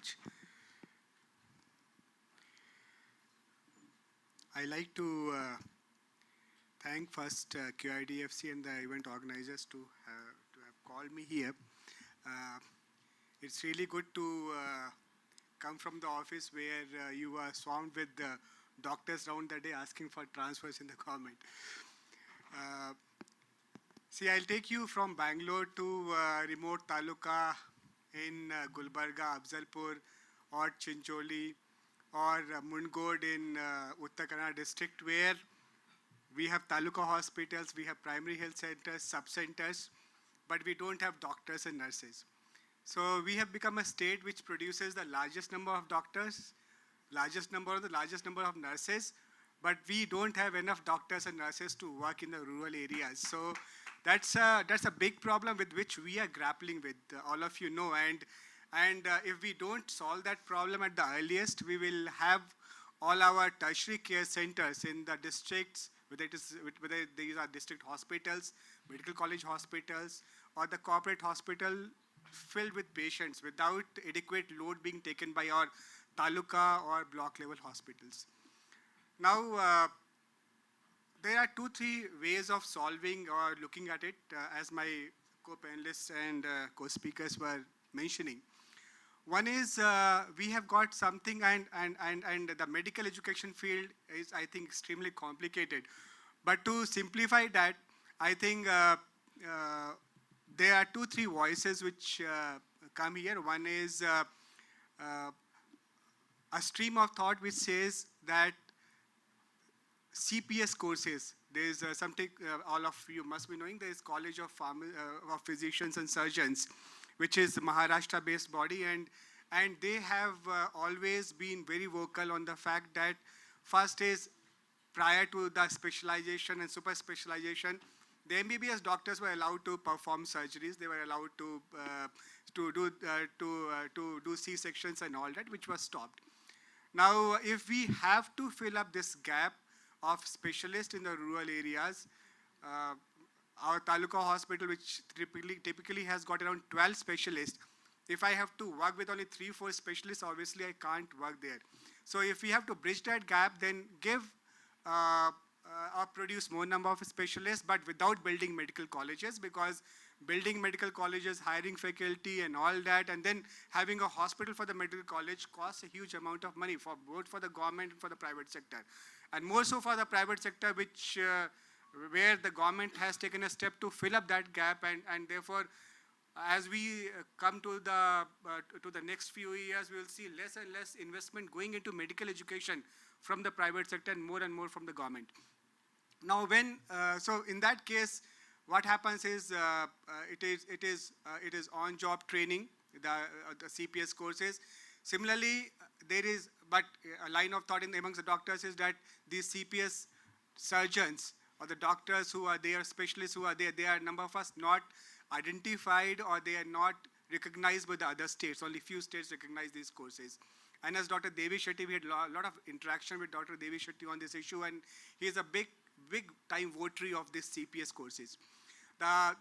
much. I like to thank first QIDFC and the event organizers to have called me here. Uh, it's really good to come from the office where you are swarmed with doctors round the day asking for transfers in the government. Uh, See, I'll take you from Bangalore to remote taluka in Gulbarga, Afzalpur, or Chincholi, or Mundgod in Uttar Kannada district, where we have taluka hospitals, we have primary health centers, sub-centers, but we don't have doctors and nurses. So we have become a state which produces the largest number of doctors, largest number of nurses, but we don't have enough doctors and nurses to work in the rural areas. So that's a big problem with which we are grappling with, all of you know. And if we don't solve that problem at the earliest, we will have all our tertiary care centers in the districts, whether these are district hospitals, medical college hospitals, or the corporate hospital, filled with patients without adequate load being taken by our taluka or block level hospitals. Now, there are 2-3 ways of solving or looking at it, as my co-panelists and co-speakers were mentioning. One is we have got something, and the medical education field is, I think, extremely complicated. But to simplify that, I think there are 2-3 voices which come here. One is a stream of thought which says that CPS courses, there's something all of you must be knowing, there is College of Physicians and Surgeons, which is a Maharashtra-based body, and they have always been very vocal on the fact that first is, prior to the specialization and super specialization, the MBBS doctors were allowed to perform surgeries. They were allowed to do C-sections and all that, which was stopped. Now, if we have to fill up this gap of specialists in the rural areas, our taluka hospital, which typically has got around 12 specialists, if I have to work with only 3-4 specialists, obviously I can't work there. So if we have to bridge that gap, then give or produce more number of specialists, but without building medical colleges, because building medical colleges, hiring faculty and all that, and then having a hospital for the medical college costs a huge amount of money for both for the government and for the private sector. And more so for the private sector, which where the government has taken a step to fill up that gap, and therefore, as we come to the next few years, we will see less and less investment going into medical education from the private sector and more from the government. Now, so in that case, what happens is it is on-job training, the CPS courses. Similarly, there is, but a line of thought amongst the doctors is that these CPS surgeons or the doctors who are there, specialists who are there, they are, number of us, not identified, or they are not recognized by the other states. Only few states recognize these courses. And as Dr. Devi Shetty, we had a lot of interaction with Dr. Devi Shetty on this issue, and he is a big time votary of these CPS courses.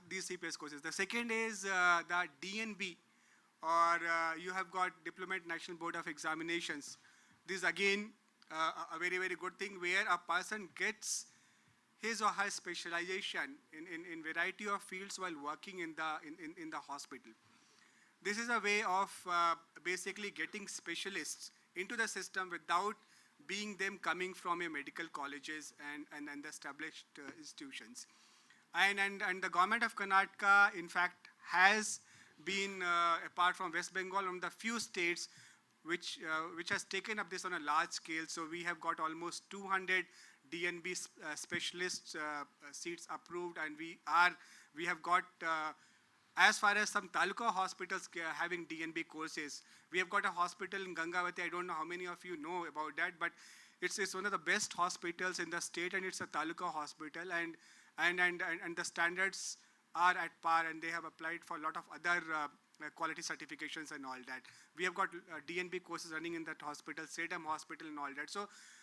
These CPS courses. The second is the DNB, or you have got Diploma National Board of Examinations. This is again a very, very good thing, where a person gets his or her specialization in variety of fields while working in the hospital. This is a way of basically getting specialists into the system without being them coming from your medical colleges and established institutions. And the government of Karnataka, in fact, has been, apart from West Bengal, one of the few states which has taken up this on a large scale. So we have got almost 200 DNB specialist seats approved, and we have got, as far as some taluka hospitals having DNB courses, we have got a hospital in Gangavati. I don't know how many of you know about that, but it's one of the best hospitals in the state, and it's a taluka hospital, and the standards are at par, and they have applied for a lot of other quality certifications and all that. We have got DNB courses running in that hospital, Sedam Hospital and all that.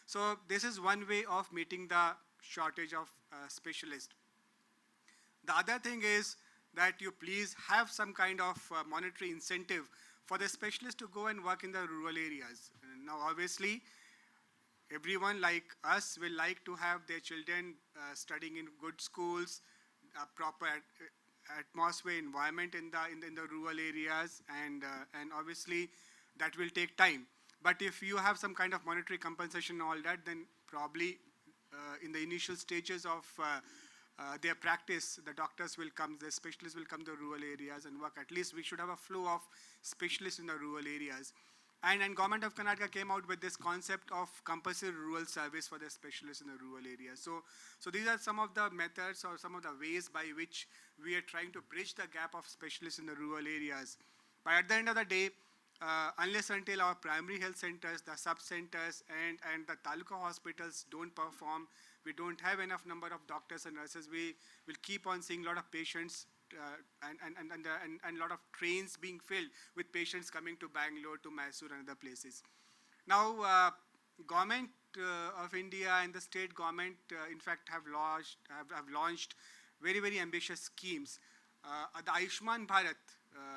So this is one way of meeting the shortage of specialists. The other thing is that you please have some kind of monetary incentive for the specialist to go and work in the rural areas. Now, obviously, everyone like us will like to have their children studying in good schools, a proper atmosphere, environment in the rural areas, and obviously that will take time. But if you have some kind of monetary compensation and all that, then probably in the initial stages of their practice, the doctors will come, the specialists will come to rural areas and work. At least we should have a flow of specialists in the rural areas. And Government of Karnataka came out with this concept of compulsory rural service for the specialists in the rural areas. So these are some of the methods or some of the ways by which we are trying to bridge the gap of specialists in the rural areas. But at the end of the day, unless until our primary health centers, the sub-centers, and the taluka hospitals don't perform, we don't have enough number of doctors and nurses, we will keep on seeing a lot of patients and a lot of trains being filled with patients coming to Bangalore, to Mysore and other places. Now, Government of India and the state government, in fact, have launched very, very ambitious schemes. The Ayushman Bharat,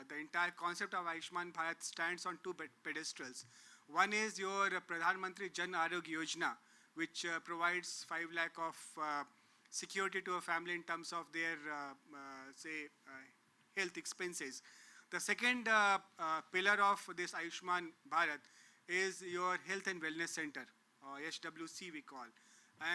the entire concept of Ayushman Bharat stands on two pedestals. One is your Pradhan Mantri Jan Arogya Yojana, which provides 5 lakh of security to a family in terms of their, health expenses. The second pillar of this Ayushman Bharat is your Health and Wellness Center, or HWC we call.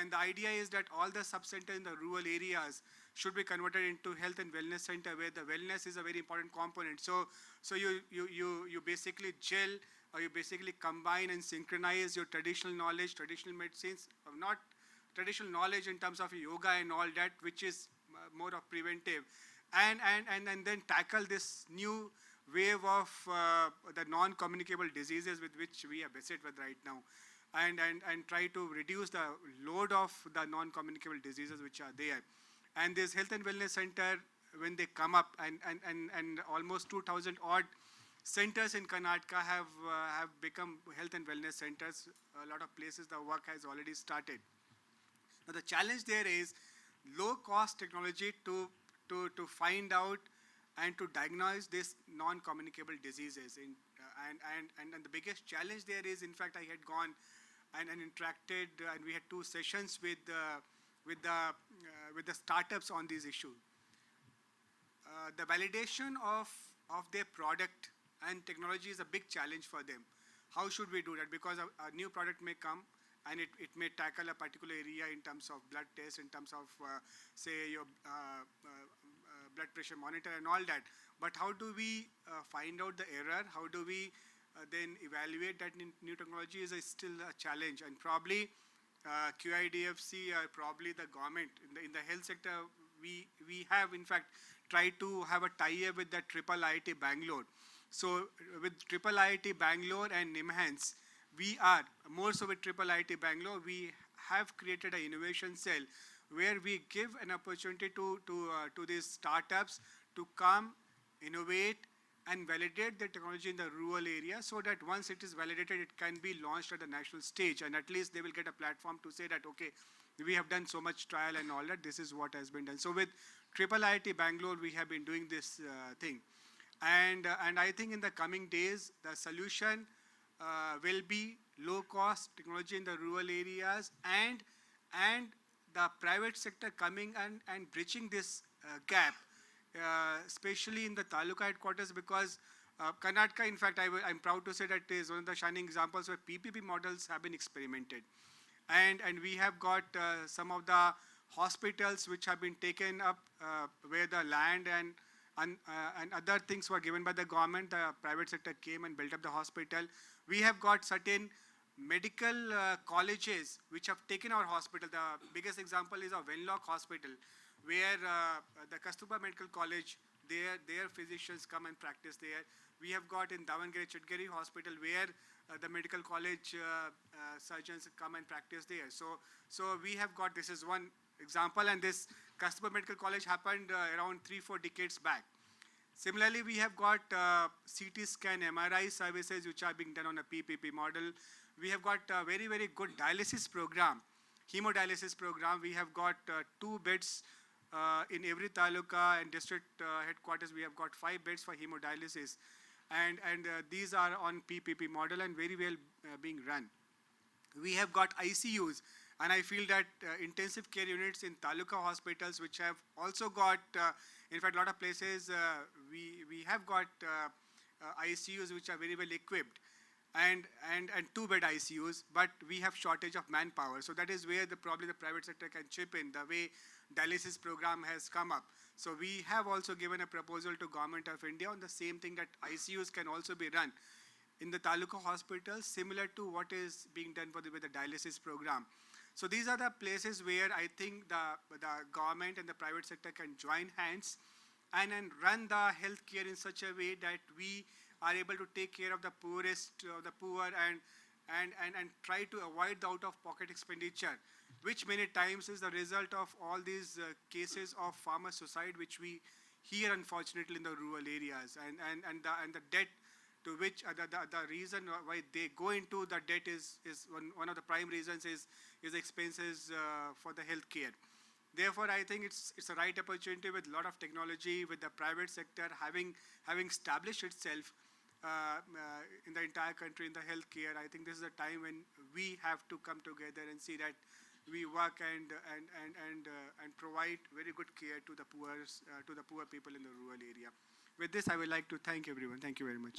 And the idea is that all the sub-centers in the rural areas should be converted into health and wellness center, where the wellness is a very important component. So you basically gel, or you basically combine and synchronize your traditional knowledge, traditional medicines, not traditional knowledge in terms of yoga and all that, which is more of preventive, and then tackle this new wave of the non-communicable diseases with which we are beset with right now, and try to reduce the load of the non-communicable diseases which are there. And this health and wellness center, when they come up, and almost 2,000 odd centers in Karnataka have become health and wellness centers. A lot of places the work has already started. Now the challenge there is low cost technology to find out and to diagnose these non-communicable diseases. And the biggest challenge there is, in fact, I had gone and interacted, and we had 2 sessions with the startups on this issue. The validation of their product and technology is a big challenge for them. How should we do that? Because a new product may come and it may tackle a particular area in terms of blood tests, in terms of, say, your blood pressure monitor and all that. But how do we find out the error? How do we then evaluate that new technology is still a challenge. And probably QIDFC, probably the government, in the health sector, we have in fact tried to have a tie-up with the Triple IIT Bangalore. So with Triple IIT Bangalore and NIMHANS, we are, more so with Triple IIT Bangalore, we have created an innovation cell where we give an opportunity to these startups to come, innovate, and validate the technology in the rural area, so that once it is validated, it can be launched at the national stage, and at least they will get a platform to say that, okay, we have done so much trial and all that, this is what has been done. So with Triple IIT Bangalore, we have been doing this thing. And I think in the coming days, the solution will be low-cost technology in the rural areas, and the private sector coming and bridging this gap, especially in the taluka headquarters, because Karnataka, in fact, I'm proud to say that is one of the shining examples where PPP models have been experimented. And we have got some of the hospitals which have been taken up where the land and other things were given by the government. The private sector came and built up the hospital. We have got certain medical colleges which have taken our hospital. The biggest example is our Wenlock Hospital, where the Kasturba Medical College, their physicians come and practice there. We have got in Davangere Chitgiri Hospital, where the medical college surgeons come and practice there. So we have got, this is one example, and this Kasturba Medical College happened around 3-4 decades back. Similarly, we have got CT scan, MRI services which are being done on a PPP model. We have got a very, very good dialysis program, hemodialysis program. We have got 2 beds in every taluka and district headquarters. We have got 5 beds for hemodialysis. and these are on PPP model and very well being run. We have got ICUs, and I feel that intensive care units in taluka hospitals, which have also got, in fact, a lot of places we have got ICUs which are very well equipped, and two-bed ICUs, but we have shortage of manpower. So that is where probably the private sector can chip in, the way dialysis program has come up. So we have also given a proposal to Government of India on the same thing, that ICUs can also be run in the taluka hospitals, similar to what is being done with the dialysis program. So these are the places where I think the government and the private sector can join hands and run the healthcare in such a way that we are able to take care of the poorest, the poor, and try to avoid the out-of-pocket expenditure, which many times is the result of all these cases of farmer suicide, which we hear unfortunately in the rural areas, and the debt to which the reason why they go into the debt is one of the prime reasons is expenses for the health care. Therefore, I think it's a right opportunity with a lot of technology, with the private sector having established itself in the entire country in the healthcare. I think this is a time when we have to come together and see that we work and provide very good care to the poor people in the rural area. With this, I would like to thank everyone. Thank you very much.